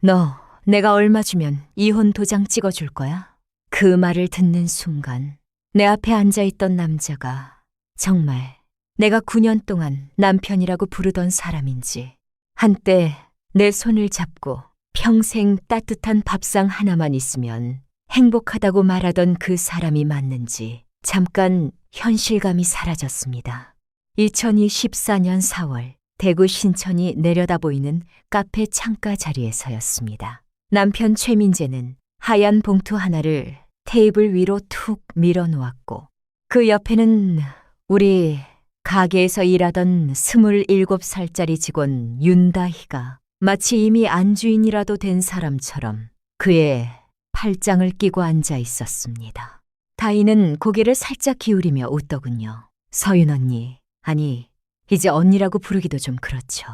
너 내가 얼마 주면 이혼 도장 찍어줄 거야? 그 말을 듣는 순간 내 앞에 앉아있던 남자가 정말 내가 9년 동안 남편이라고 부르던 사람인지, 한때 내 손을 잡고 평생 따뜻한 밥상 하나만 있으면 행복하다고 말하던 그 사람이 맞는지 잠깐 현실감이 사라졌습니다. 2024년 4월 대구 신천이 내려다 보이는 카페 창가 자리에서였습니다. 남편 최민재는 하얀 봉투 하나를 테이블 위로 툭 밀어 놓았고, 그 옆에는 우리 가게에서 일하던 27살짜리 직원 윤다희가 마치 이미 안주인이라도 된 사람처럼 그의 팔짱을 끼고 앉아 있었습니다. 다희는 고개를 살짝 기울이며 웃더군요. 서윤 언니, 아니 이제 언니라고 부르기도 좀 그렇죠.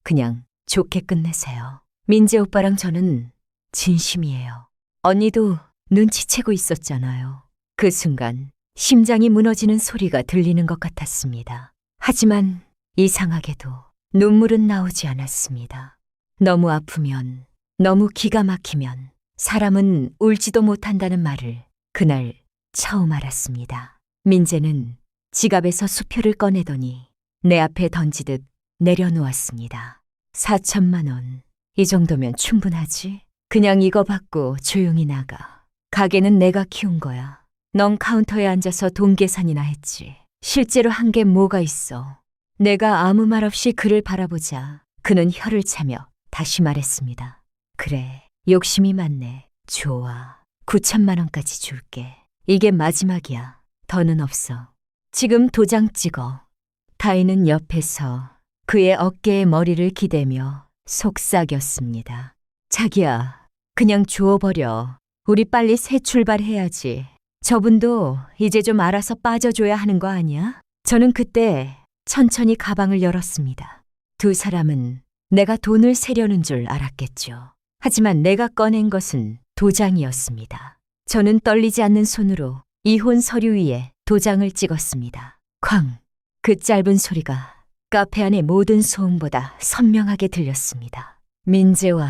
그냥 좋게 끝내세요. 민재 오빠랑 저는 진심이에요. 언니도 눈치채고 있었잖아요. 그 순간 심장이 무너지는 소리가 들리는 것 같았습니다. 하지만 이상하게도 눈물은 나오지 않았습니다. 너무 아프면, 너무 기가 막히면 사람은 울지도 못한다는 말을 그날 처음 알았습니다. 민재는 지갑에서 수표를 꺼내더니 내 앞에 던지듯 내려놓았습니다. 4천만 원. 이 정도면 충분하지? 그냥 이거 받고 조용히 나가. 가게는 내가 키운 거야. 넌 카운터에 앉아서 돈 계산이나 했지. 실제로 한 게 뭐가 있어. 내가 아무 말 없이 그를 바라보자 그는 혀를 차며 다시 말했습니다. 그래, 욕심이 많네. 좋아. 9천만 원까지 줄게. 이게 마지막이야. 더는 없어. 지금 도장 찍어. 다희는 옆에서 그의 어깨에 머리를 기대며 속삭였습니다. 자기야, 그냥 주워버려. 우리 빨리 새 출발해야지. 저분도 이제 좀 알아서 빠져줘야 하는 거 아니야? 저는 그때 천천히 가방을 열었습니다. 두 사람은 내가 돈을 세려는 줄 알았겠죠. 하지만 내가 꺼낸 것은 도장이었습니다. 저는 떨리지 않는 손으로 이혼 서류 위에 도장을 찍었습니다. 쾅! 그 짧은 소리가 카페 안의 모든 소음보다 선명하게 들렸습니다. 민재와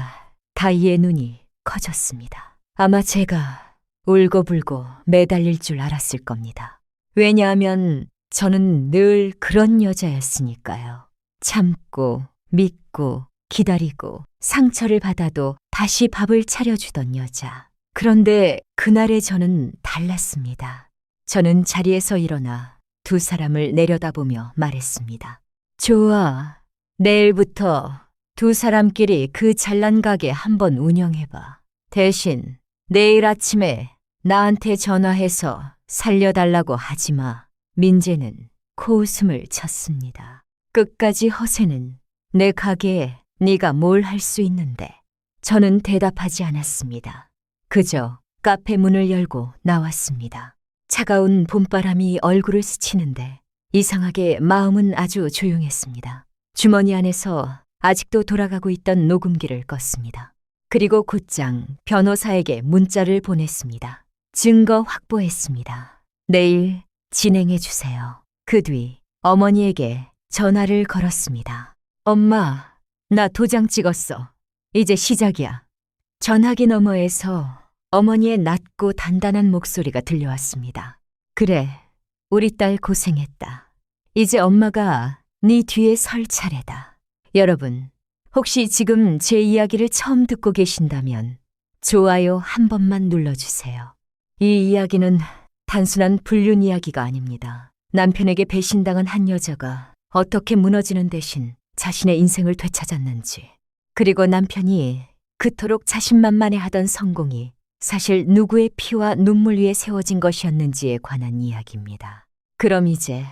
다희의 눈이 커졌습니다. 아마 제가 울고불고 매달릴 줄 알았을 겁니다. 왜냐하면 저는 늘 그런 여자였으니까요. 참고, 믿고, 기다리고, 상처를 받아도 다시 밥을 차려주던 여자. 그런데 그날의 저는 달랐습니다. 저는 자리에서 일어나 두 사람을 내려다보며 말했습니다. 좋아. 내일부터 두 사람끼리 그 잘난 가게 한번 운영해봐. 대신 내일 아침에 나한테 전화해서 살려달라고 하지 마. 민재는 코웃음을 쳤습니다. 끝까지 허세는 내 가게에 네가 뭘 할 수 있는데. 저는 대답하지 않았습니다. 그저 카페 문을 열고 나왔습니다. 차가운 봄바람이 얼굴을 스치는데 이상하게 마음은 아주 조용했습니다. 주머니 안에서 아직도 돌아가고 있던 녹음기를 껐습니다. 그리고 곧장 변호사에게 문자를 보냈습니다. 증거 확보했습니다. 내일 진행해 주세요. 그 뒤 어머니에게 전화를 걸었습니다. 엄마, 나 도장 찍었어. 이제 시작이야. 전화기 너머에서 어머니의 낮고 단단한 목소리가 들려왔습니다. 그래, 우리 딸 고생했다. 이제 엄마가 네 뒤에 설 차례다. 여러분, 혹시 지금 제 이야기를 처음 듣고 계신다면 좋아요 한 번만 눌러주세요. 이 이야기는 단순한 불륜 이야기가 아닙니다. 남편에게 배신당한 한 여자가 어떻게 무너지는 대신 자신의 인생을 되찾았는지, 그리고 남편이 그토록 자신만만해하던 성공이 사실 누구의 피와 눈물 위에 세워진 것이었는지에 관한 이야기입니다. 그럼 이제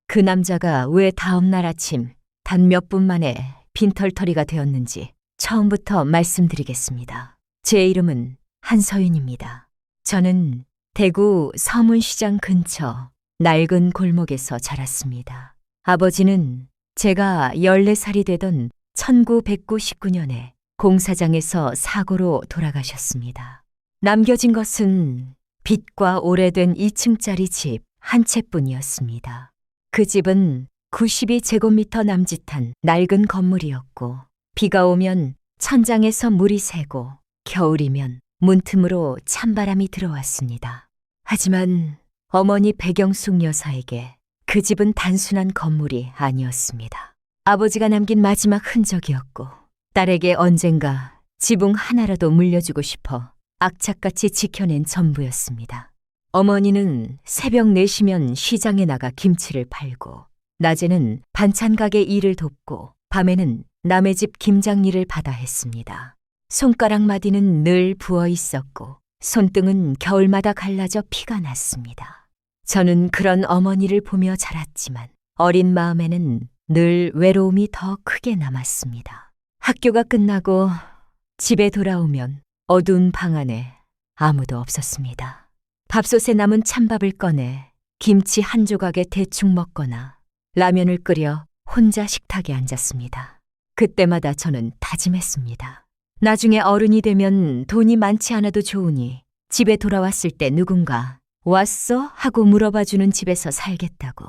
그 남자가 왜 다음 날 아침 단 몇 분 만에 빈털터리가 되었는지 처음부터 말씀드리겠습니다. 제 이름은 한서윤입니다. 저는 대구 서문시장 근처 낡은 골목에서 자랐습니다. 아버지는 제가 14살이 되던 1999년에 공사장에서 사고로 돌아가셨습니다. 남겨진 것은 빛과 오래된 2층짜리 집 한 채뿐이었습니다. 그 집은 92제곱미터 남짓한 낡은 건물이었고 비가 오면 천장에서 물이 새고 겨울이면 문틈으로 찬바람이 들어왔습니다. 하지만 어머니 백영숙 여사에게 그 집은 단순한 건물이 아니었습니다. 아버지가 남긴 마지막 흔적이었고 딸에게 언젠가 지붕 하나라도 물려주고 싶어 악착같이 지켜낸 전부였습니다. 어머니는 새벽 4시면 시장에 나가 김치를 팔고 낮에는 반찬 가게 일을 돕고 밤에는 남의 집 김장 일을 받아 했습니다. 손가락 마디는 늘 부어 있었고 손등은 겨울마다 갈라져 피가 났습니다. 저는 그런 어머니를 보며 자랐지만 어린 마음에는 늘 외로움이 더 크게 남았습니다. 학교가 끝나고 집에 돌아오면 어두운 방 안에 아무도 없었습니다. 밥솥에 남은 찬밥을 꺼내 김치 한 조각에 대충 먹거나 라면을 끓여 혼자 식탁에 앉았습니다. 그때마다 저는 다짐했습니다. 나중에 어른이 되면 돈이 많지 않아도 좋으니 집에 돌아왔을 때 누군가 왔어? 하고 물어봐주는 집에서 살겠다고.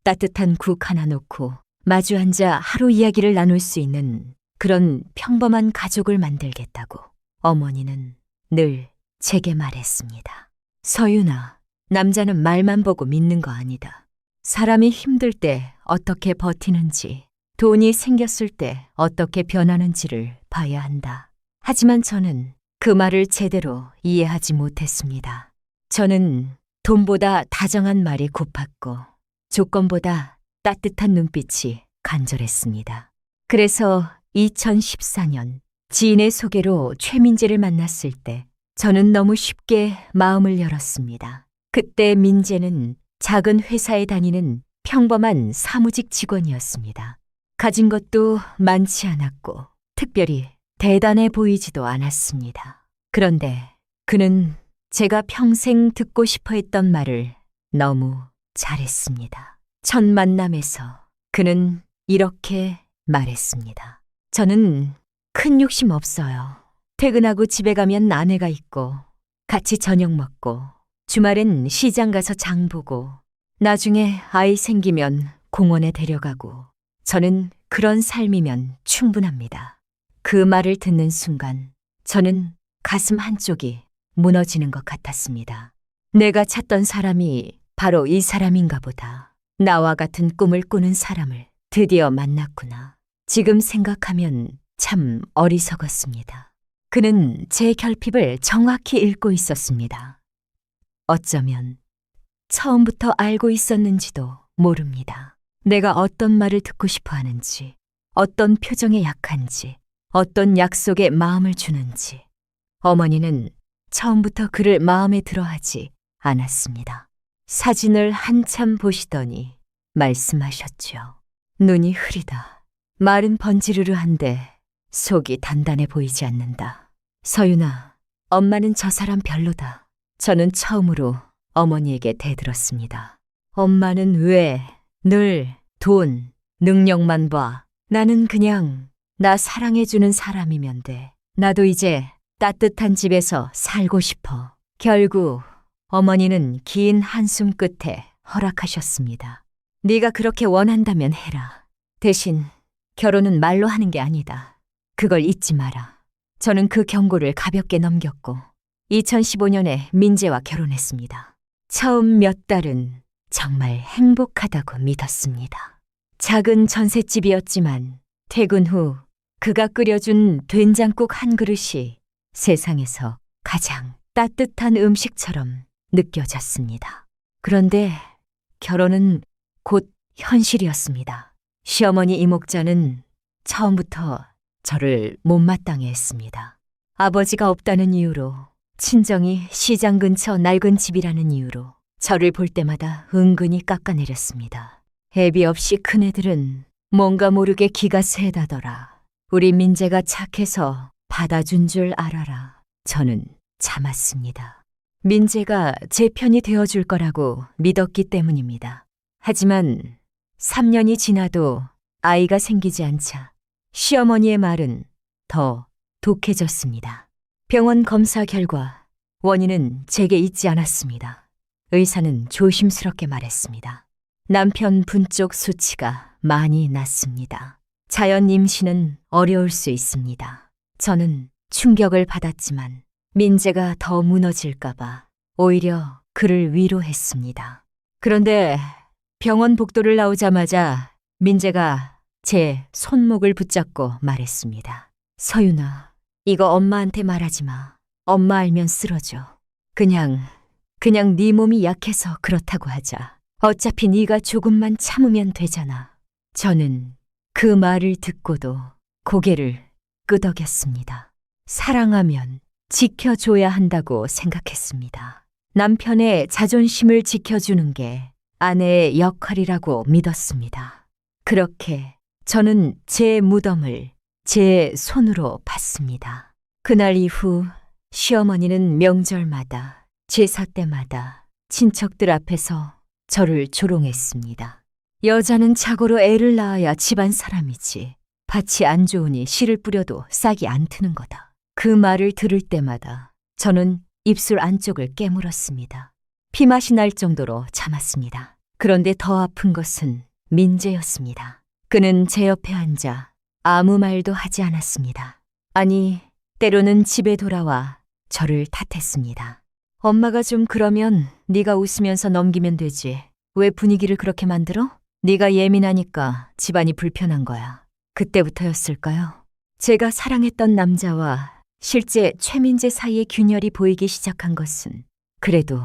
따뜻한 국 하나 놓고 마주 앉아 하루 이야기를 나눌 수 있는 그런 평범한 가족을 만들겠다고 어머니는 늘 제게 말했습니다. 서윤아, 남자는 말만 보고 믿는 거 아니다. 사람이 힘들 때 어떻게 버티는지, 돈이 생겼을 때 어떻게 변하는지를 봐야 한다. 하지만 저는 그 말을 제대로 이해하지 못했습니다. 저는 돈보다 다정한 말이 고팠고 조건보다 따뜻한 눈빛이 간절했습니다. 그래서 2014년 지인의 소개로 최민재를 만났을 때 저는 너무 쉽게 마음을 열었습니다. 그때 민재는 작은 회사에 다니는 평범한 사무직 직원이었습니다. 가진 것도 많지 않았고 특별히 대단해 보이지도 않았습니다. 그런데 그는 제가 평생 듣고 싶어 했던 말을 너무 잘했습니다. 첫 만남에서 그는 이렇게 말했습니다. 저는 큰 욕심 없어요. 퇴근하고 집에 가면 아내가 있고 같이 저녁 먹고 주말엔 시장 가서 장 보고 나중에 아이 생기면 공원에 데려가고 저는 그런 삶이면 충분합니다. 그 말을 듣는 순간 저는 가슴 한쪽이 무너지는 것 같았습니다. 내가 찾던 사람이 바로 이 사람인가 보다. 나와 같은 꿈을 꾸는 사람을 드디어 만났구나. 지금 생각하면 참 어리석었습니다. 그는 제 결핍을 정확히 읽고 있었습니다. 어쩌면 처음부터 알고 있었는지도 모릅니다. 내가 어떤 말을 듣고 싶어 하는지, 어떤 표정에 약한지, 어떤 약속에 마음을 주는지. 어머니는 처음부터 그를 마음에 들어하지 않았습니다. 사진을 한참 보시더니 말씀하셨죠. 눈이 흐리다. 말은 번지르르한데 속이 단단해 보이지 않는다. 서윤아, 엄마는 저 사람 별로다. 저는 처음으로 어머니에게 대들었습니다. 엄마는 왜 늘 돈, 능력만 봐. 나는 그냥 나 사랑해주는 사람이면 돼. 나도 이제 따뜻한 집에서 살고 싶어. 결국 어머니는 긴 한숨 끝에 허락하셨습니다. 네가 그렇게 원한다면 해라. 대신 결혼은 말로 하는 게 아니다. 그걸 잊지 마라. 저는 그 경고를 가볍게 넘겼고 2015년에 민재와 결혼했습니다. 처음 몇 달은 정말 행복하다고 믿었습니다. 작은 전셋집이었지만 퇴근 후 그가 끓여준 된장국 한 그릇이 세상에서 가장 따뜻한 음식처럼 느껴졌습니다. 그런데 결혼은 곧 현실이었습니다. 시어머니 이목자는 처음부터 저를 못마땅해 했습니다. 아버지가 없다는 이유로, 친정이 시장 근처 낡은 집이라는 이유로 저를 볼 때마다 은근히 깎아내렸습니다. 애비 없이 큰애들은 뭔가 모르게 기가 세다더라. 우리 민재가 착해서 받아준 줄 알아라. 저는 참았습니다. 민재가 제 편이 되어줄 거라고 믿었기 때문입니다. 하지만 3년이 지나도 아이가 생기지 않자 시어머니의 말은 더 독해졌습니다. 병원 검사 결과 원인은 제게 있지 않았습니다. 의사는 조심스럽게 말했습니다. 남편 분 쪽 수치가 많이 낮습니다. 자연 임신은 어려울 수 있습니다. 저는 충격을 받았지만 민재가 더 무너질까봐 오히려 그를 위로했습니다. 그런데 병원 복도를 나오자마자 민재가 제 손목을 붙잡고 말했습니다. 서윤아, 이거 엄마한테 말하지 마. 엄마 알면 쓰러져. 그냥 네 몸이 약해서 그렇다고 하자. 어차피 네가 조금만 참으면 되잖아. 저는 그 말을 듣고도 고개를 끄덕였습니다. 사랑하면 지켜줘야 한다고 생각했습니다. 남편의 자존심을 지켜주는 게 아내의 역할이라고 믿었습니다. 그렇게 저는 제 무덤을 제 손으로 봤습니다. 그날 이후 시어머니는 명절마다 제사 때마다 친척들 앞에서 저를 조롱했습니다. 여자는 자고로 애를 낳아야 집안 사람이지. 밭이 안 좋으니 씨를 뿌려도 싹이 안 트는 거다. 그 말을 들을 때마다 저는 입술 안쪽을 깨물었습니다. 피맛이 날 정도로 참았습니다. 그런데 더 아픈 것은 민재였습니다. 그는 제 옆에 앉아 아무 말도 하지 않았습니다. 아니, 때로는 집에 돌아와 저를 탓했습니다. 엄마가 좀 그러면 네가 웃으면서 넘기면 되지. 왜 분위기를 그렇게 만들어? 네가 예민하니까 집안이 불편한 거야. 그때부터였을까요? 제가 사랑했던 남자와 실제 최민재 사이의 균열이 보이기 시작한 것은 그래도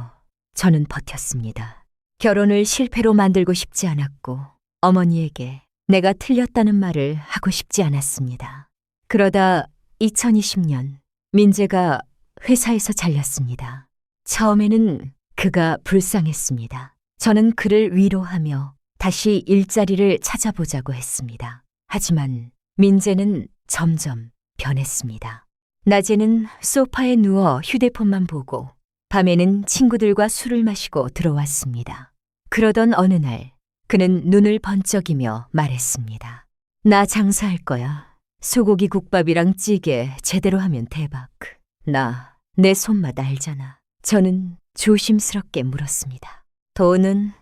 저는 버텼습니다. 결혼을 실패로 만들고 싶지 않았고 어머니에게 내가 틀렸다는 말을 하고 싶지 않았습니다. 그러다 2020년 민재가 회사에서 잘렸습니다. 처음에는 그가 불쌍했습니다. 저는 그를 위로하며 다시 일자리를 찾아보자고 했습니다. 하지만 민재는 점점 변했습니다. 낮에는 소파에 누워 휴대폰만 보고 밤에는 친구들과 술을 마시고 들어왔습니다. 그러던 어느 날 그는 눈을 번쩍이며 말했습니다. 나 장사할 거야. 소고기 국밥이랑 찌개 제대로 하면 대박. 나 내 손맛 알잖아. 저는 조심스럽게 물었습니다. 돈은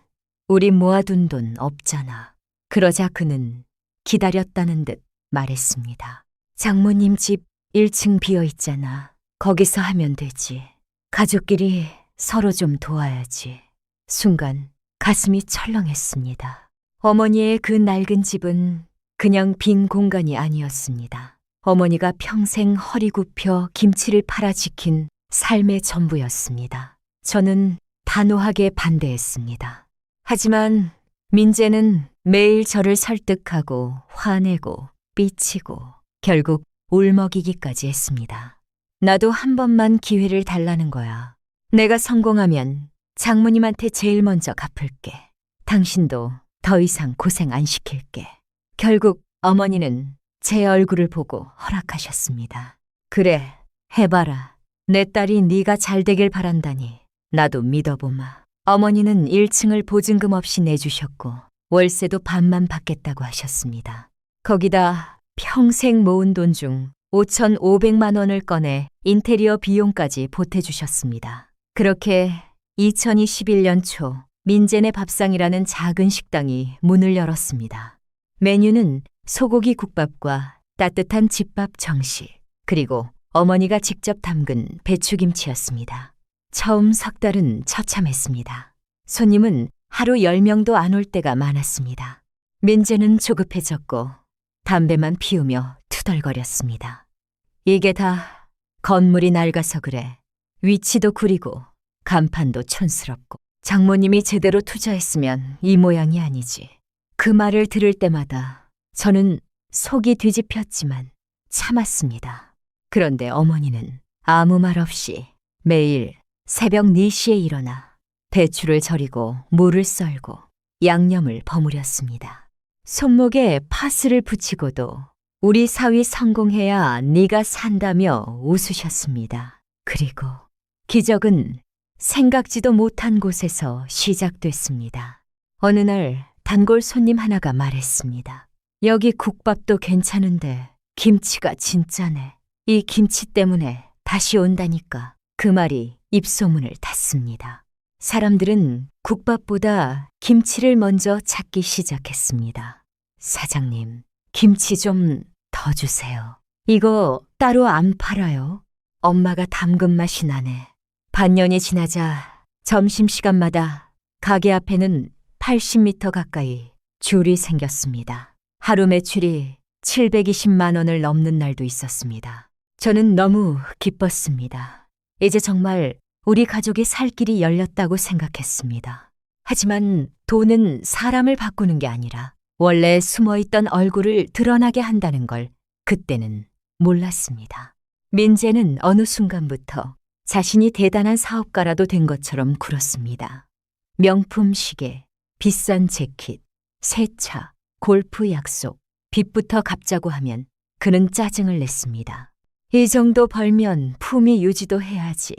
우리 모아둔 돈 없잖아. 그러자 그는 기다렸다는 듯 말했습니다. 장모님 집 1층 비어 있잖아. 거기서 하면 되지. 가족끼리 서로 좀 도와야지. 순간 가슴이 철렁했습니다. 어머니의 그 낡은 집은 그냥 빈 공간이 아니었습니다. 어머니가 평생 허리 굽혀 김치를 팔아 지킨 삶의 전부였습니다. 저는 단호하게 반대했습니다. 하지만 민재는 매일 저를 설득하고 화내고 삐치고 결국 울먹이기까지 했습니다. 나도 한 번만 기회를 달라는 거야. 내가 성공하면 장모님한테 제일 먼저 갚을게. 당신도 더 이상 고생 안 시킬게. 결국 어머니는 제 얼굴을 보고 허락하셨습니다. 그래, 해봐라. 내 딸이 네가 잘 되길 바란다니 나도 믿어보마. 어머니는 1층을 보증금 없이 내주셨고 월세도 반만 받겠다고 하셨습니다. 거기다 평생 모은 돈 중 5,500만 원을 꺼내 인테리어 비용까지 보태주셨습니다. 그렇게 2021년 초 민재네 밥상이라는 작은 식당이 문을 열었습니다. 메뉴는 소고기 국밥과 따뜻한 집밥 정식, 그리고 어머니가 직접 담근 배추김치였습니다. 처음 석 달은 처참했습니다. 손님은 하루 10명도 안 올 때가 많았습니다. 민재는 조급해졌고 담배만 피우며 투덜거렸습니다. 이게 다 건물이 낡아서 그래. 위치도 구리고 간판도 촌스럽고 장모님이 제대로 투자했으면 이 모양이 아니지. 그 말을 들을 때마다 저는 속이 뒤집혔지만 참았습니다. 그런데 어머니는 아무 말 없이 매일 새벽 4시에 일어나 배추를 절이고 물을 썰고 양념을 버무렸습니다. 손목에 파스를 붙이고도 우리 사위 성공해야 네가 산다며 웃으셨습니다. 그리고 기적은 생각지도 못한 곳에서 시작됐습니다. 어느 날 단골 손님 하나가 말했습니다. 여기 국밥도 괜찮은데 김치가 진짜네. 이 김치 때문에 다시 온다니까. 그 말이 입소문을 탔습니다. 사람들은 국밥보다 김치를 먼저 찾기 시작했습니다. 사장님, 김치 좀 더 주세요. 이거 따로 안 팔아요. 엄마가 담근 맛이 나네. 반년이 지나자 점심시간마다 가게 앞에는 80m 가까이 줄이 생겼습니다. 하루 매출이 720만 원을 넘는 날도 있었습니다. 저는 너무 기뻤습니다. 이제 정말 우리 가족이 살 길이 열렸다고 생각했습니다. 하지만 돈은 사람을 바꾸는 게 아니라 원래 숨어있던 얼굴을 드러나게 한다는 걸 그때는 몰랐습니다. 민재는 어느 순간부터 자신이 대단한 사업가라도 된 것처럼 굴었습니다. 명품 시계, 비싼 재킷, 새 차, 골프 약속, 빚부터 갚자고 하면 그는 짜증을 냈습니다. 이 정도 벌면 품위 유지도 해야지.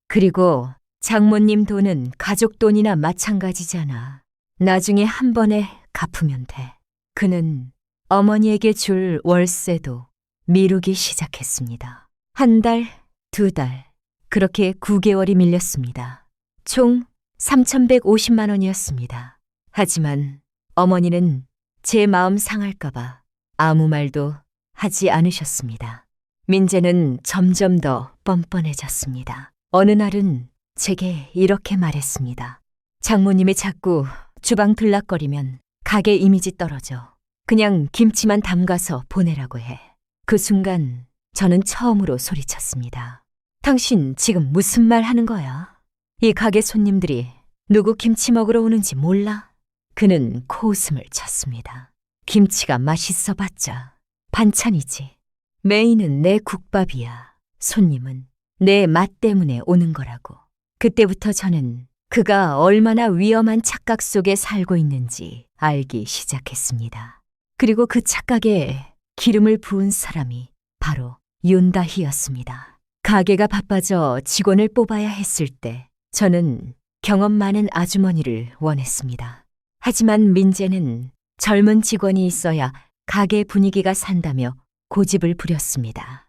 그리고 장모님 돈은 가족 돈이나 마찬가지잖아. 나중에 한 번에 갚으면 돼. 그는 어머니에게 줄 월세도 미루기 시작했습니다. 한 달, 두 달, 그렇게 9개월이 밀렸습니다. 총 3,150만 원이었습니다. 하지만 어머니는 제 마음 상할까봐 아무 말도 하지 않으셨습니다. 민재는 점점 더 뻔뻔해졌습니다. 어느 날은 제게 이렇게 말했습니다. 장모님이 자꾸 주방 들락거리면 가게 이미지 떨어져. 그냥 김치만 담가서 보내라고 해. 그 순간 저는 처음으로 소리쳤습니다. 당신 지금 무슨 말 하는 거야? 이 가게 손님들이 누구 김치 먹으러 오는지 몰라? 그는 코웃음을 쳤습니다. 김치가 맛있어 봤자 반찬이지. 메인은 내 국밥이야. 손님은 내 맛 때문에 오는 거라고. 그때부터 저는 그가 얼마나 위험한 착각 속에 살고 있는지 알기 시작했습니다. 그리고 그 착각에 기름을 부은 사람이 바로 윤다희였습니다. 가게가 바빠져 직원을 뽑아야 했을 때 저는 경험 많은 아주머니를 원했습니다. 하지만 민재는 젊은 직원이 있어야 가게 분위기가 산다며 고집을 부렸습니다.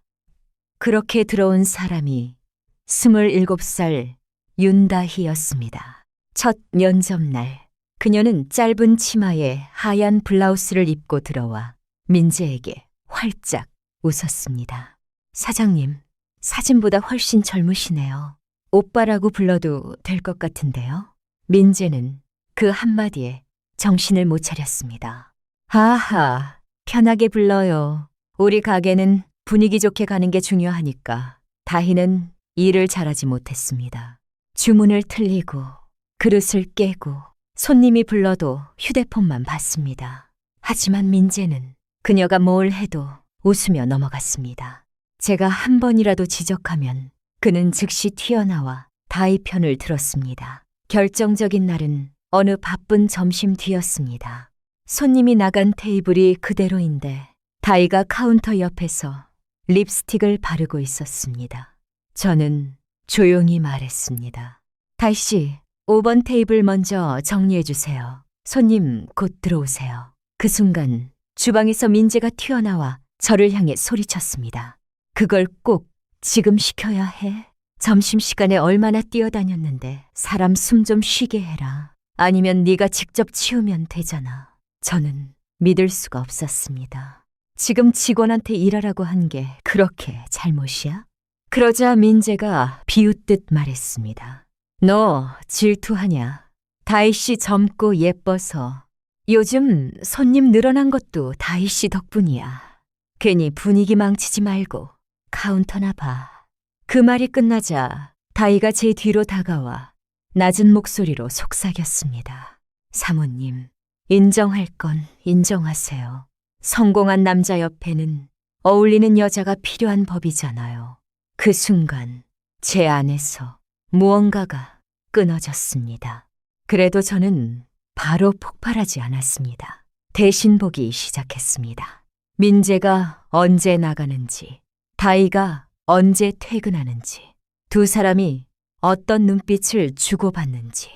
그렇게 들어온 사람이 27살 윤다희였습니다. 첫 면접날, 그녀는 짧은 치마에 하얀 블라우스를 입고 들어와 민재에게 활짝 웃었습니다. 사장님, 사진보다 훨씬 젊으시네요. 오빠라고 불러도 될 것 같은데요? 민재는 그 한마디에 정신을 못 차렸습니다. 하하, 편하게 불러요. 우리 가게는 분위기 좋게 가는 게 중요하니까. 다희는 일을 잘하지 못했습니다. 주문을 틀리고 그릇을 깨고 손님이 불러도 휴대폰만 봤습니다. 하지만 민재는 그녀가 뭘 해도 웃으며 넘어갔습니다. 제가 한 번이라도 지적하면 그는 즉시 튀어나와 다희 편을 들었습니다. 결정적인 날은 어느 바쁜 점심 뒤였습니다. 손님이 나간 테이블이 그대로인데 다희가 카운터 옆에서 립스틱을 바르고 있었습니다. 저는 조용히 말했습니다. 다희 씨, 5번 테이블 먼저 정리해 주세요. 손님 곧 들어오세요. 그 순간 주방에서 민재가 튀어나와 저를 향해 소리쳤습니다. 그걸 꼭 지금 시켜야 해? 점심시간에 얼마나 뛰어다녔는데 사람 숨 좀 쉬게 해라. 아니면 네가 직접 치우면 되잖아. 저는 믿을 수가 없었습니다. 지금 직원한테 일하라고 한 게 그렇게 잘못이야? 그러자 민재가 비웃듯 말했습니다. 너 질투하냐? 다희 씨 젊고 예뻐서 요즘 손님 늘어난 것도 다희 씨 덕분이야. 괜히 분위기 망치지 말고 카운터나 봐. 그 말이 끝나자 다희가 제 뒤로 다가와 낮은 목소리로 속삭였습니다. 사모님, 인정할 건 인정하세요. 성공한 남자 옆에는 어울리는 여자가 필요한 법이잖아요. 그 순간 제 안에서 무언가가 끊어졌습니다. 그래도 저는 바로 폭발하지 않았습니다. 대신 보기 시작했습니다. 민재가 언제 나가는지, 다희가 언제 퇴근하는지, 두 사람이 어떤 눈빛을 주고받는지,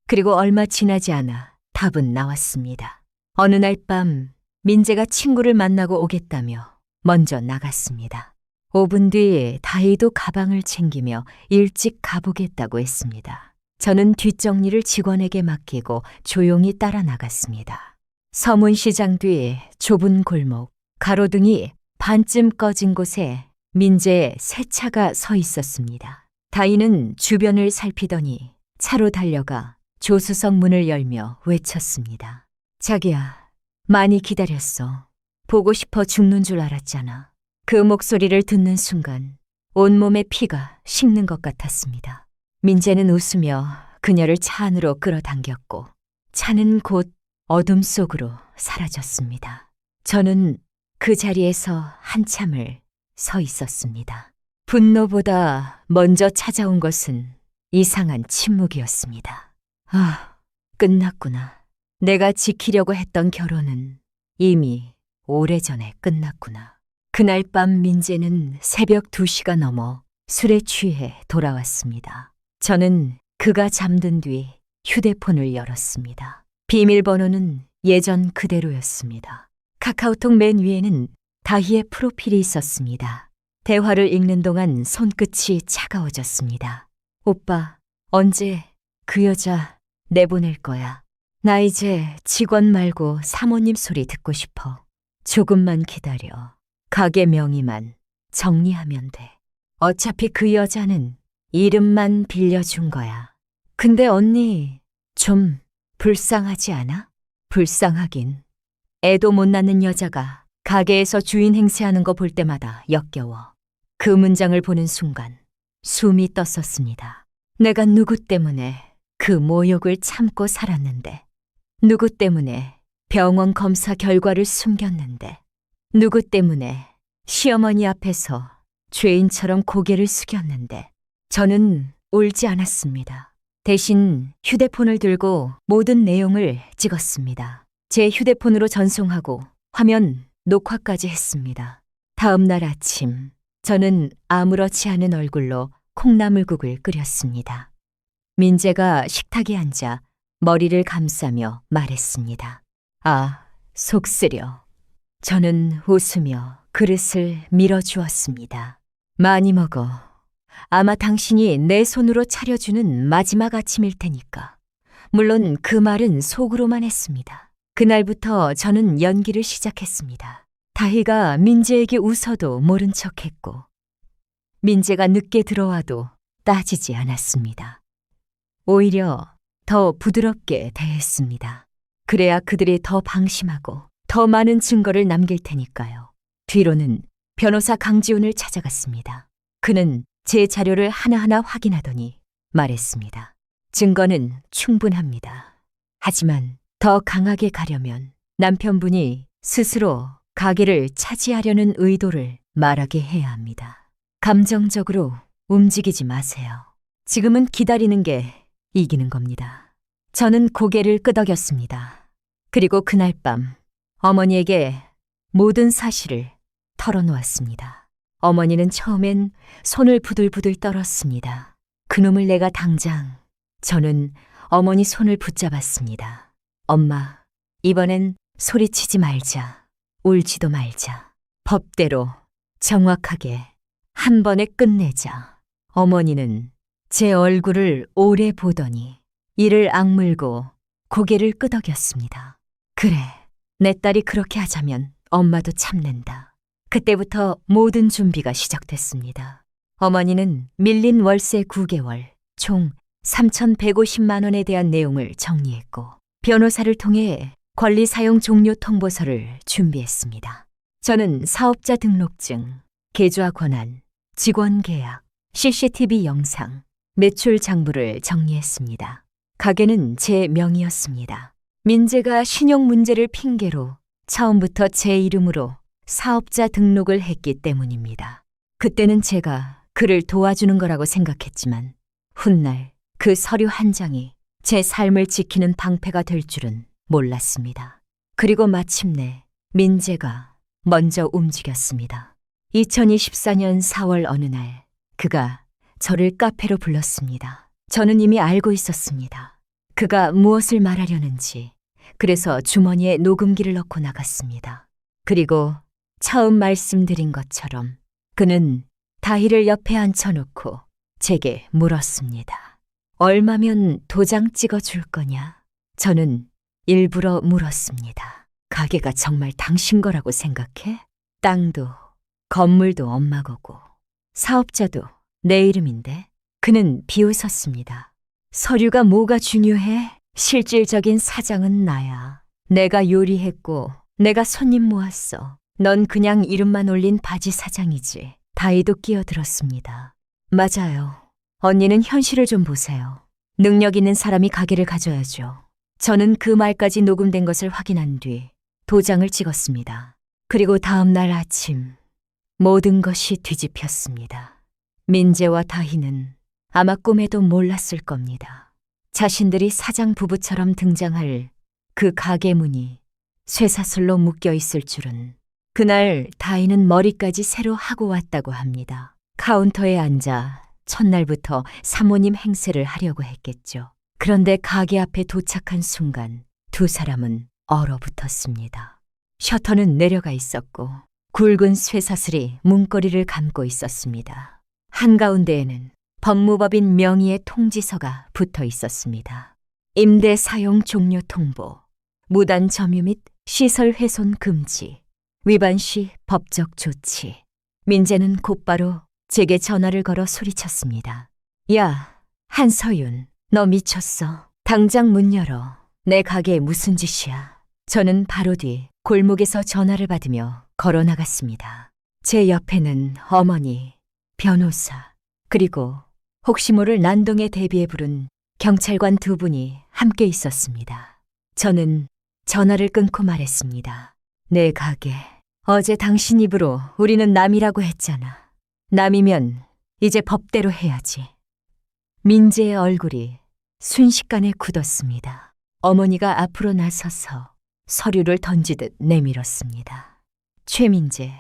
그리고 얼마 지나지 않아 답은 나왔습니다. 어느 날 밤 민재가 친구를 만나고 오겠다며 먼저 나갔습니다. 5분 뒤에 다희도 가방을 챙기며 일찍 가보겠다고 했습니다. 저는 뒷정리를 직원에게 맡기고 조용히 따라 나갔습니다. 서문시장 뒤에 좁은 골목, 가로등이 반쯤 꺼진 곳에 민재의 새 차가 서 있었습니다. 다희는 주변을 살피더니 차로 달려가 조수석 문을 열며 외쳤습니다. 자기야, 많이 기다렸어. 보고 싶어 죽는 줄 알았잖아. 그 목소리를 듣는 순간 온몸에 피가 식는 것 같았습니다. 민재는 웃으며 그녀를 차 안으로 끌어당겼고 차는 곧 어둠 속으로 사라졌습니다. 저는 그 자리에서 한참을 서 있었습니다. 분노보다 먼저 찾아온 것은 이상한 침묵이었습니다. 아, 끝났구나. 내가 지키려고 했던 결혼은 이미 오래전에 끝났구나. 그날 밤 민재는 새벽 2시가 넘어 술에 취해 돌아왔습니다. 저는 그가 잠든 뒤 휴대폰을 열었습니다. 비밀번호는 예전 그대로였습니다. 카카오톡 맨 위에는 다희의 프로필이 있었습니다. 대화를 읽는 동안 손끝이 차가워졌습니다. 오빠, 언제 그 여자 내보낼 거야? 나 이제 직원 말고 사모님 소리 듣고 싶어. 조금만 기다려. 가게 명의만 정리하면 돼. 어차피 그 여자는 이름만 빌려준 거야. 근데 언니, 좀 불쌍하지 않아? 불쌍하긴. 애도 못 낳는 여자가 가게에서 주인 행세하는 거 볼 때마다 역겨워. 그 문장을 보는 순간 숨이 떴었습니다. 내가 누구 때문에 그 모욕을 참고 살았는데, 누구 때문에 병원 검사 결과를 숨겼는데, 누구 때문에 시어머니 앞에서 죄인처럼 고개를 숙였는데, 저는 울지 않았습니다. 대신 휴대폰을 들고 모든 내용을 찍었습니다. 제 휴대폰으로 전송하고 화면 녹화까지 했습니다. 다음 날 아침, 저는 아무렇지 않은 얼굴로 콩나물국을 끓였습니다. 민재가 식탁에 앉아 머리를 감싸며 말했습니다. 아, 속 쓰려. 저는 웃으며 그릇을 밀어주었습니다. 많이 먹어. 아마 당신이 내 손으로 차려주는 마지막 아침일 테니까. 물론 그 말은 속으로만 했습니다. 그날부터 저는 연기를 시작했습니다. 다희가 민재에게 웃어도 모른 척했고, 민재가 늦게 들어와도 따지지 않았습니다. 오히려 더 부드럽게 대했습니다. 그래야 그들이 더 방심하고 더 많은 증거를 남길 테니까요. 뒤로는 변호사 강지훈을 찾아갔습니다. 그는 제 자료를 하나하나 확인하더니 말했습니다. 증거는 충분합니다. 하지만 더 강하게 가려면 남편분이 스스로 가게를 차지하려는 의도를 말하게 해야 합니다. 감정적으로 움직이지 마세요. 지금은 기다리는 게 이기는 겁니다. 저는 고개를 끄덕였습니다. 그리고 그날 밤 어머니에게 모든 사실을 털어놓았습니다. 어머니는 처음엔 손을 부들부들 떨었습니다. 그놈을 내가 당장. 저는 어머니 손을 붙잡았습니다. 엄마, 이번엔 소리치지 말자. 울지도 말자. 법대로 정확하게 한 번에 끝내자. 어머니는 제 얼굴을 오래 보더니 이를 악물고 고개를 끄덕였습니다. 그래, 내 딸이 그렇게 하자면 엄마도 참는다. 그때부터 모든 준비가 시작됐습니다. 어머니는 밀린 월세 9개월, 총 3,150만 원에 대한 내용을 정리했고, 변호사를 통해 권리 사용 종료 통보서를 준비했습니다. 저는 사업자 등록증, 계좌 권한, 직원 계약, CCTV 영상, 매출 장부를 정리했습니다. 가게는 제 명의였습니다. 민재가 신용 문제를 핑계로 처음부터 제 이름으로 사업자 등록을 했기 때문입니다. 그때는 제가 그를 도와주는 거라고 생각했지만 훗날 그 서류 한 장이 제 삶을 지키는 방패가 될 줄은 몰랐습니다. 그리고 마침내 민재가 먼저 움직였습니다. 2024년 4월 어느 날 그가 저를 카페로 불렀습니다. 저는 이미 알고 있었습니다. 그가 무엇을 말하려는지. 그래서 주머니에 녹음기를 넣고 나갔습니다. 그리고 처음 말씀드린 것처럼 그는 다희를 옆에 앉혀놓고 제게 물었습니다. 얼마면 도장 찍어줄 거냐? 저는 일부러 물었습니다. 가게가 정말 당신 거라고 생각해? 땅도 건물도 엄마 거고 사업자도 내 이름인데. 그는 비웃었습니다. 서류가 뭐가 중요해? 실질적인 사장은 나야. 내가 요리했고 내가 손님 모았어. 넌 그냥 이름만 올린 바지 사장이지. 다이도 끼어들었습니다. 맞아요. 언니는 현실을 좀 보세요. 능력 있는 사람이 가게를 가져야죠. 저는 그 말까지 녹음된 것을 확인한 뒤 도장을 찍었습니다. 그리고 다음 날 아침 모든 것이 뒤집혔습니다. 민재와 다희는 아마 꿈에도 몰랐을 겁니다. 자신들이 사장 부부처럼 등장할 그 가게 문이 쇠사슬로 묶여 있을 줄은. 그날 다희는 머리까지 새로 하고 왔다고 합니다. 카운터에 앉아 첫날부터 사모님 행세를 하려고 했겠죠. 그런데 가게 앞에 도착한 순간 두 사람은 얼어붙었습니다. 셔터는 내려가 있었고 굵은 쇠사슬이 문고리를 감고 있었습니다. 한가운데에는 법무법인 명의의 통지서가 붙어 있었습니다. 임대 사용 종료 통보, 무단 점유 및 시설 훼손 금지, 위반 시 법적 조치. 민재는 곧바로 제게 전화를 걸어 소리쳤습니다. 야, 한서윤, 너 미쳤어. 당장 문 열어. 내 가게에 무슨 짓이야. 저는 바로 뒤 골목에서 전화를 받으며 걸어 나갔습니다. 제 옆에는 어머니, 변호사, 그리고 혹시 모를 난동에 대비해 부른 경찰관 두 분이 함께 있었습니다. 저는 전화를 끊고 말했습니다. 내 가게, 어제 당신 입으로 우리는 남이라고 했잖아. 남이면 이제 법대로 해야지. 민재의 얼굴이 순식간에 굳었습니다. 어머니가 앞으로 나서서 서류를 던지듯 내밀었습니다. 최민재,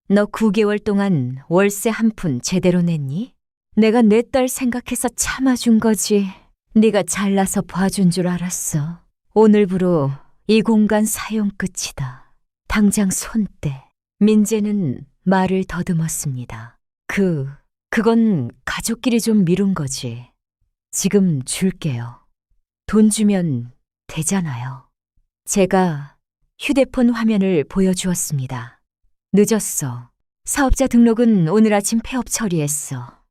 너 9개월 동안 월세 한 푼 제대로 냈니? 내가 내 딸 생각해서 참아준 거지. 네가 잘나서 봐준 줄 알았어. 오늘부로 이 공간 사용 끝이다. 당장 손 떼. 민재는 말을 더듬었습니다. 그건 가족끼리 좀 미룬 거지. 지금 줄게요. 돈 주면 되잖아요. 제가 휴대폰 화면을 보여주었습니다. 늦었어. 사업자 등록은 오늘 아침 폐업 처리했어.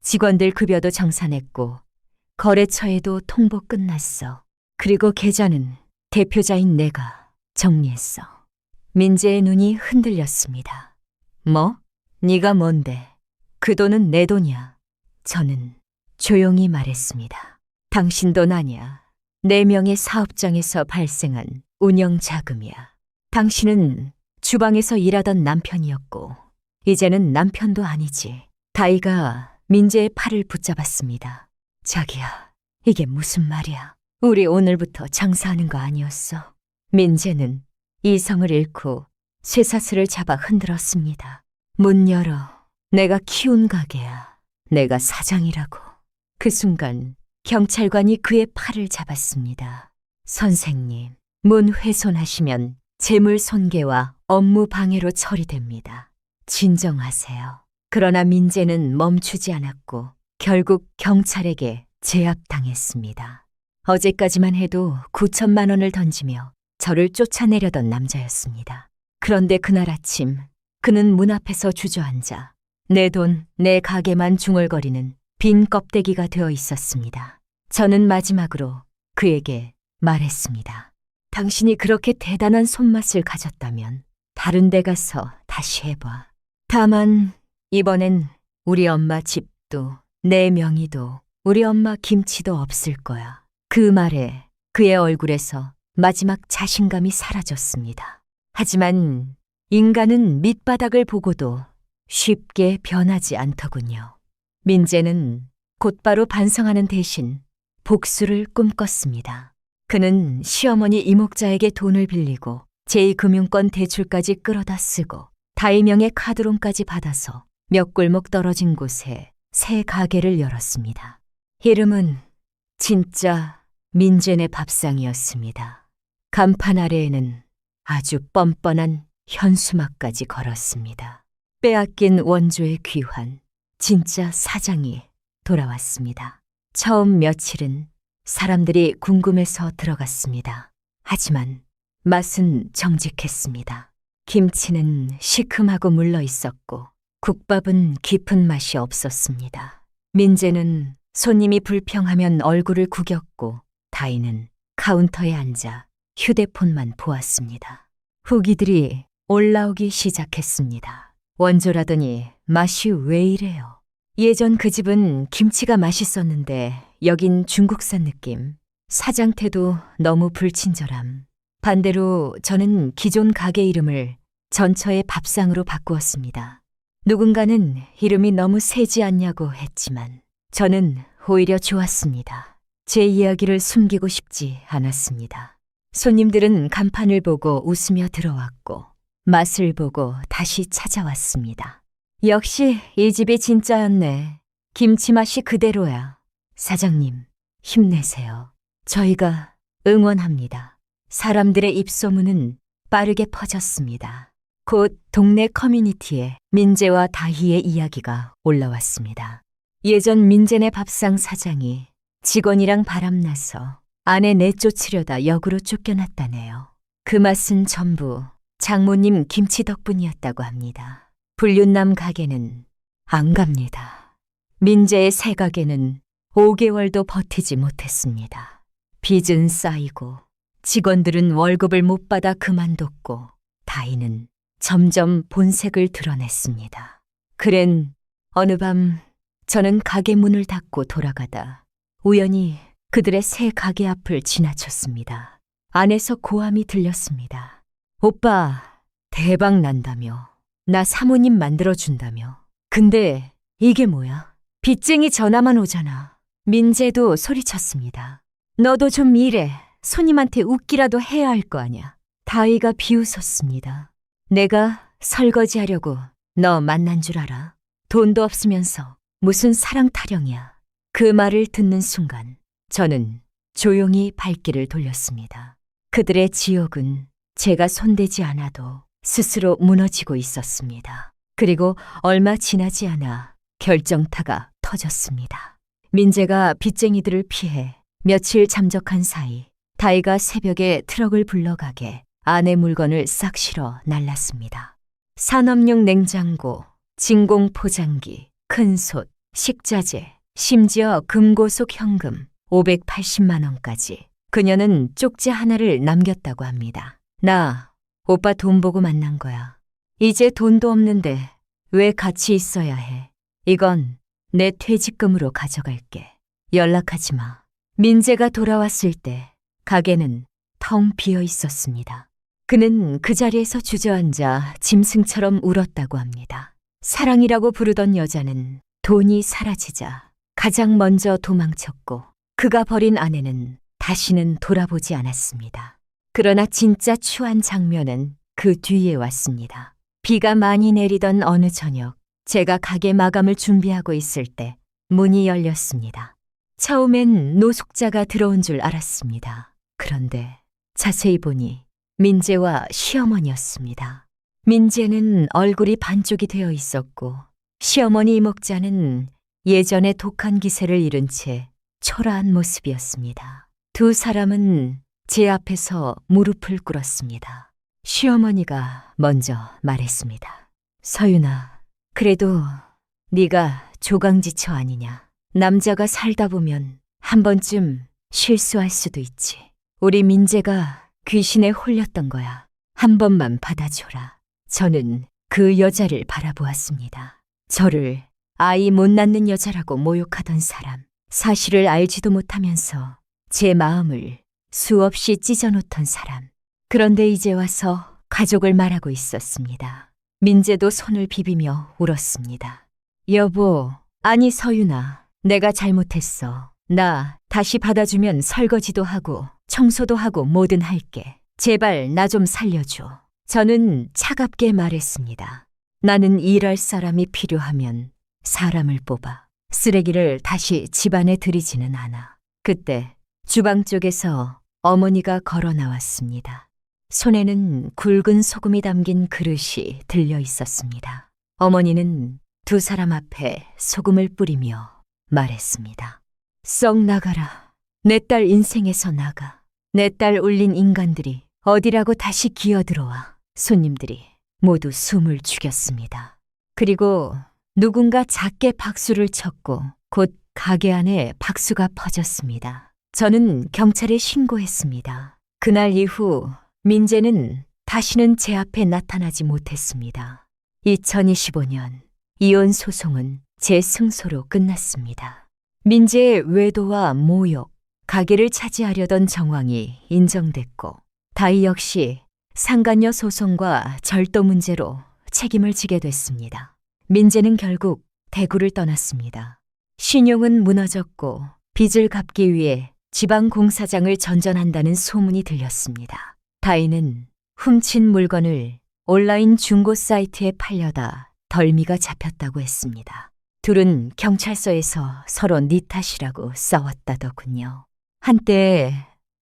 직원들 급여도 정산했고 거래처에도 통보 끝났어. 그리고 계좌는 대표자인 내가 정리했어. 민재의 눈이 흔들렸습니다. 뭐? 네가 뭔데? 그 돈은 내 돈이야. 저는 조용히 말했습니다. 당신 돈 아니야. 4명의 사업장에서 발생한 운영 자금이야. 당신은 주방에서 일하던 남편이었고 이제는 남편도 아니지. 다이가 민재의 팔을 붙잡았습니다. 자기야, 이게 무슨 말이야? 우리 오늘부터 장사하는 거 아니었어? 민재는 이성을 잃고 쇠사슬을 잡아 흔들었습니다. 문 열어. 내가 키운 가게야. 내가 사장이라고. 그 순간 경찰관이 그의 팔을 잡았습니다. 선생님, 문 훼손하시면 재물 손괴와 업무 방해로 처리됩니다. 진정하세요. 그러나 민재는 멈추지 않았고 결국 경찰에게 제압당했습니다. 어제까지만 해도 9천만 원을 던지며 저를 쫓아내려던 남자였습니다. 그런데 그날 아침 그는 문 앞에서 주저앉아 내 돈, 내 가게만 중얼거리는 빈 껍데기가 되어 있었습니다. 저는 마지막으로 그에게 말했습니다. 당신이 그렇게 대단한 손맛을 가졌다면 다른 데 가서 다시 해봐. 다만 이번엔 우리 엄마 집도 내 명의도 우리 엄마 김치도 없을 거야. 그 말에 그의 얼굴에서 마지막 자신감이 사라졌습니다. 하지만 인간은 밑바닥을 보고도 쉽게 변하지 않더군요. 민재는 곧바로 반성하는 대신 복수를 꿈꿨습니다. 그는 시어머니 이목자에게 돈을 빌리고 제2금융권 대출까지 끌어다 쓰고 다이명의 카드론까지 받아서 몇 골목 떨어진 곳에 새 가게를 열었습니다. 이름은 진짜 민재네 밥상이었습니다. 간판 아래에는 아주 뻔뻔한 현수막까지 걸었습니다. 빼앗긴 원조의 귀환, 진짜 사장이 돌아왔습니다. 처음 며칠은 사람들이 궁금해서 들어갔습니다. 하지만 맛은 정직했습니다. 김치는 시큼하고 물러 있었고 국밥은 깊은 맛이 없었습니다. 민재는 손님이 불평하면 얼굴을 구겼고 다희는 카운터에 앉아 휴대폰만 보았습니다. 후기들이 올라오기 시작했습니다. 원조라더니 맛이 왜 이래요? 예전 그 집은 김치가 맛있었는데 여긴 중국산 느낌. 사장 태도 너무 불친절함. 반대로 저는 기존 가게 이름을 전처의 밥상으로 바꾸었습니다. 누군가는 이름이 너무 세지 않냐고 했지만 저는 오히려 좋았습니다. 제 이야기를 숨기고 싶지 않았습니다. 손님들은 간판을 보고 웃으며 들어왔고 맛을 보고 다시 찾아왔습니다. 역시 이 집이 진짜였네. 김치 맛이 그대로야. 사장님, 힘내세요. 저희가 응원합니다. 사람들의 입소문은 빠르게 퍼졌습니다. 곧 동네 커뮤니티에 민재와 다희의 이야기가 올라왔습니다. 예전 민재네 밥상 사장이 직원이랑 바람나서 아내 내쫓으려다 역으로 쫓겨났다네요. 그 맛은 전부 장모님 김치 덕분이었다고 합니다. 불륜남 가게는 안 갑니다. 민재의 새 가게는 5개월도 버티지 못했습니다. 빚은 쌓이고 직원들은 월급을 못 받아 그만뒀고 다희는 점점 본색을 드러냈습니다. 그랜 어느 밤 저는 가게 문을 닫고 돌아가다 우연히 그들의 새 가게 앞을 지나쳤습니다. 안에서 고함이 들렸습니다. 오빠, 대박 난다며. 나 사모님 만들어준다며. 근데 이게 뭐야? 빚쟁이 전화만 오잖아. 민재도 소리쳤습니다. 너도 좀 일해. 손님한테 웃기라도 해야 할 거 아냐. 다희가 비웃었습니다. 내가 설거지하려고 너 만난 줄 알아? 돈도 없으면서 무슨 사랑 타령이야. 그 말을 듣는 순간 저는 조용히 발길을 돌렸습니다. 그들의 지옥은 제가 손대지 않아도 스스로 무너지고 있었습니다. 그리고 얼마 지나지 않아 결정타가 터졌습니다. 민재가 빚쟁이들을 피해 며칠 잠적한 사이 다희가 새벽에 트럭을 불러가게 아내 물건을 싹 실어 날랐습니다. 산업용 냉장고, 진공 포장기, 큰솥, 식자재, 심지어 금고속 현금 580만 원까지. 그녀는 쪽지 하나를 남겼다고 합니다. 나 오빠 돈 보고 만난 거야. 이제 돈도 없는데 왜 같이 있어야 해. 이건 내 퇴직금으로 가져갈게. 연락하지 마. 민재가 돌아왔을 때 가게는 텅 비어 있었습니다. 그는 그 자리에서 주저앉아 짐승처럼 울었다고 합니다. 사랑이라고 부르던 여자는 돈이 사라지자 가장 먼저 도망쳤고 그가 버린 아내는 다시는 돌아보지 않았습니다. 그러나 진짜 추한 장면은 그 뒤에 왔습니다. 비가 많이 내리던 어느 저녁, 제가 가게 마감을 준비하고 있을 때 문이 열렸습니다. 처음엔 노숙자가 들어온 줄 알았습니다. 그런데 자세히 보니 민재와 시어머니였습니다. 민재는 얼굴이 반쪽이 되어 있었고 시어머니 이목자는 예전에 독한 기세를 잃은 채 초라한 모습이었습니다. 두 사람은 제 앞에서 무릎을 꿇었습니다. 시어머니가 먼저 말했습니다. 서윤아, 그래도 네가 조강지처 아니냐. 남자가 살다 보면 한 번쯤 실수할 수도 있지. 우리 민재가 귀신에 홀렸던 거야. 한 번만 받아줘라. 저는 그 여자를 바라보았습니다. 저를 아이 못 낳는 여자라고 모욕하던 사람, 사실을 알지도 못하면서 제 마음을 수없이 찢어놓던 사람. 그런데 이제 와서 가족을 말하고 있었습니다. 민재도 손을 비비며 울었습니다. 여보, 아니 서윤아, 내가 잘못했어. 나 다시 받아주면 설거지도 하고 청소도 하고 뭐든 할게. 제발 나 좀 살려줘. 저는 차갑게 말했습니다. 나는 일할 사람이 필요하면 사람을 뽑아 쓰레기를 다시 집안에 들이지는 않아. 그때 주방 쪽에서 어머니가 걸어 나왔습니다. 손에는 굵은 소금이 담긴 그릇이 들려 있었습니다. 어머니는 두 사람 앞에 소금을 뿌리며 말했습니다. 썩 나가라. 내 딸 인생에서 나가. 내 딸 울린 인간들이 어디라고 다시 기어들어와. 손님들이 모두 숨을 죽였습니다. 그리고 누군가 작게 박수를 쳤고 곧 가게 안에 박수가 퍼졌습니다. 저는 경찰에 신고했습니다. 그날 이후 민재는 다시는 제 앞에 나타나지 못했습니다. 2025년 이혼 소송은 제 승소로 끝났습니다. 민재의 외도와 모욕, 가게를 차지하려던 정황이 인정됐고 다희 역시 상간녀 소송과 절도 문제로 책임을 지게 됐습니다. 민재는 결국 대구를 떠났습니다. 신용은 무너졌고 빚을 갚기 위해 지방공사장을 전전한다는 소문이 들렸습니다. 다희는 훔친 물건을 온라인 중고 사이트에 팔려다 덜미가 잡혔다고 했습니다. 둘은 경찰서에서 서로 네 탓이라고 싸웠다더군요. 한때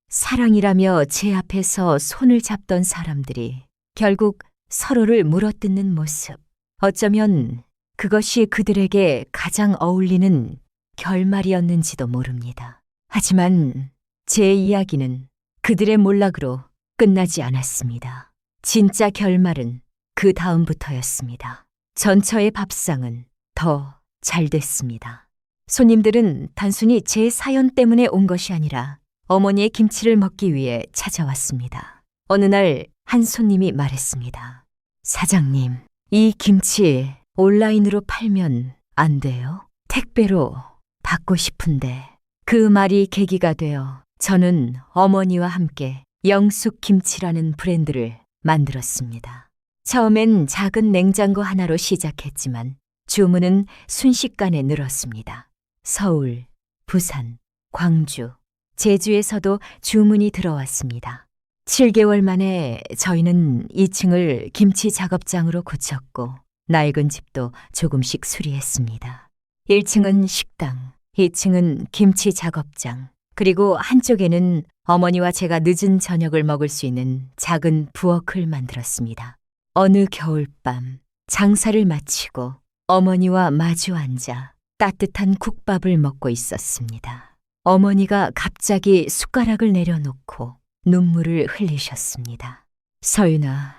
사랑이라며 제 앞에서 손을 잡던 사람들이 결국 서로를 물어뜯는 모습. 어쩌면 그것이 그들에게 가장 어울리는 결말이었는지도 모릅니다. 하지만 제 이야기는 그들의 몰락으로 끝나지 않았습니다. 진짜 결말은 그 다음부터였습니다. 전처의 밥상은 더 잘 됐습니다. 손님들은 단순히 제 사연 때문에 온 것이 아니라 어머니의 김치를 먹기 위해 찾아왔습니다. 어느 날 한 손님이 말했습니다. 사장님, 이 김치 온라인으로 팔면 안 돼요? 택배로 받고 싶은데. 그 말이 계기가 되어 저는 어머니와 함께 영숙김치라는 브랜드를 만들었습니다. 처음엔 작은 냉장고 하나로 시작했지만 주문은 순식간에 늘었습니다. 서울, 부산, 광주, 제주에서도 주문이 들어왔습니다. 7개월 만에 저희는 2층을 김치 작업장으로 고쳤고 낡은 집도 조금씩 수리했습니다. 1층은 식당, 2층은 김치 작업장, 그리고 한쪽에는 어머니와 제가 늦은 저녁을 먹을 수 있는 작은 부엌을 만들었습니다. 어느 겨울밤 장사를 마치고 어머니와 마주 앉아 따뜻한 국밥을 먹고 있었습니다. 어머니가 갑자기 숟가락을 내려놓고 눈물을 흘리셨습니다. 서윤아,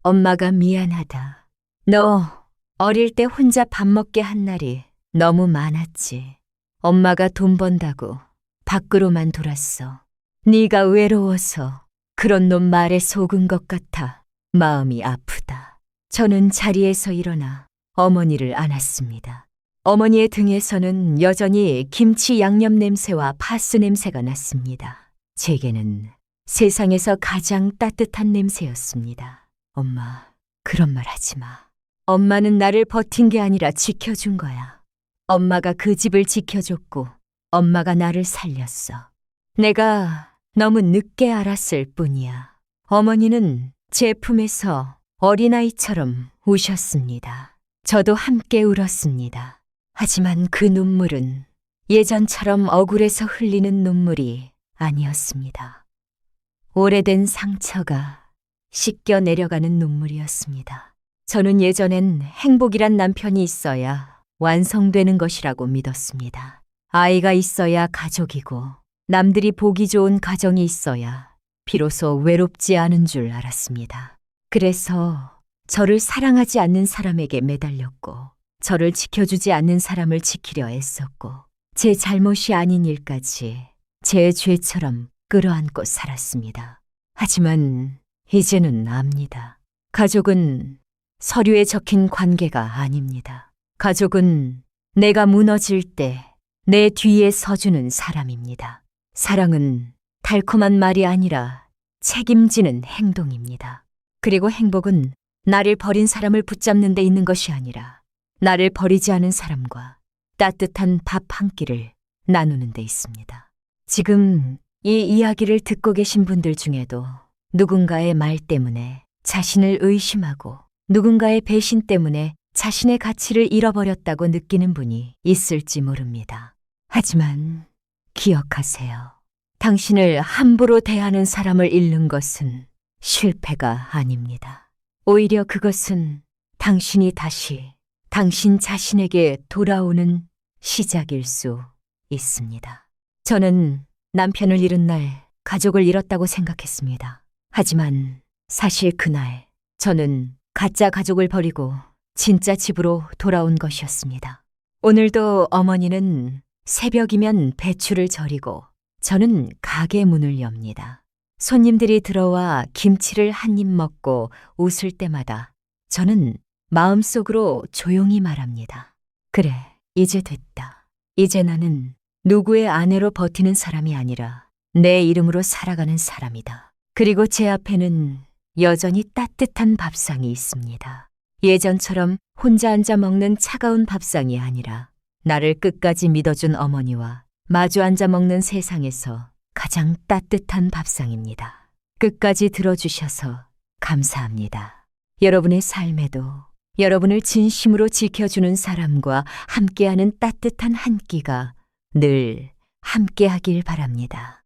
엄마가 미안하다. 너 어릴 때 혼자 밥 먹게 한 날이 너무 많았지. 엄마가 돈 번다고 밖으로만 돌았어. 네가 외로워서 그런 놈 말에 속은 것 같아 마음이 아프다. 저는 자리에서 일어나 어머니를 안았습니다. 어머니의 등에서는 여전히 김치 양념 냄새와 파스 냄새가 났습니다. 제게는 세상에서 가장 따뜻한 냄새였습니다. 엄마, 그런 말 하지 마. 엄마는 나를 버틴 게 아니라 지켜준 거야. 엄마가 그 집을 지켜줬고 엄마가 나를 살렸어. 내가 너무 늦게 알았을 뿐이야. 어머니는 제 품에서 어린아이처럼 우셨습니다. 저도 함께 울었습니다. 하지만 그 눈물은 예전처럼 억울해서 흘리는 눈물이 아니었습니다. 오래된 상처가 씻겨 내려가는 눈물이었습니다. 저는 예전엔 행복이란 남편이 있어야 완성되는 것이라고 믿었습니다. 아이가 있어야 가족이고 남들이 보기 좋은 가정이 있어야 비로소 외롭지 않은 줄 알았습니다. 그래서 저를 사랑하지 않는 사람에게 매달렸고 저를 지켜주지 않는 사람을 지키려 애썼고 제 잘못이 아닌 일까지 제 죄처럼 끌어안고 살았습니다. 하지만 이제는 압니다. 가족은 서류에 적힌 관계가 아닙니다. 가족은 내가 무너질 때 내 뒤에 서주는 사람입니다. 사랑은 달콤한 말이 아니라 책임지는 행동입니다. 그리고 행복은 나를 버린 사람을 붙잡는 데 있는 것이 아니라 나를 버리지 않은 사람과 따뜻한 밥 한 끼를 나누는 데 있습니다. 지금 이 이야기를 듣고 계신 분들 중에도 누군가의 말 때문에 자신을 의심하고 누군가의 배신 때문에 자신의 가치를 잃어버렸다고 느끼는 분이 있을지 모릅니다. 하지만 기억하세요. 당신을 함부로 대하는 사람을 잃는 것은 실패가 아닙니다. 오히려 그것은 당신이 다시 당신 자신에게 돌아오는 시작일 수 있습니다. 저는 남편을 잃은 날 가족을 잃었다고 생각했습니다. 하지만 사실 그날 저는 가짜 가족을 버리고 진짜 집으로 돌아온 것이었습니다. 오늘도 어머니는 새벽이면 배추를 절이고 저는 가게 문을 엽니다. 손님들이 들어와 김치를 한 입 먹고 웃을 때마다 저는 마음속으로 조용히 말합니다. 그래, 이제 됐다. 이제 나는 누구의 아내로 버티는 사람이 아니라 내 이름으로 살아가는 사람이다. 그리고 제 앞에는 여전히 따뜻한 밥상이 있습니다. 예전처럼 혼자 앉아 먹는 차가운 밥상이 아니라 나를 끝까지 믿어준 어머니와 마주 앉아 먹는 세상에서 가장 따뜻한 밥상입니다. 끝까지 들어주셔서 감사합니다. 여러분의 삶에도 여러분을 진심으로 지켜주는 사람과 함께하는 따뜻한 한 끼가 늘 함께하길 바랍니다.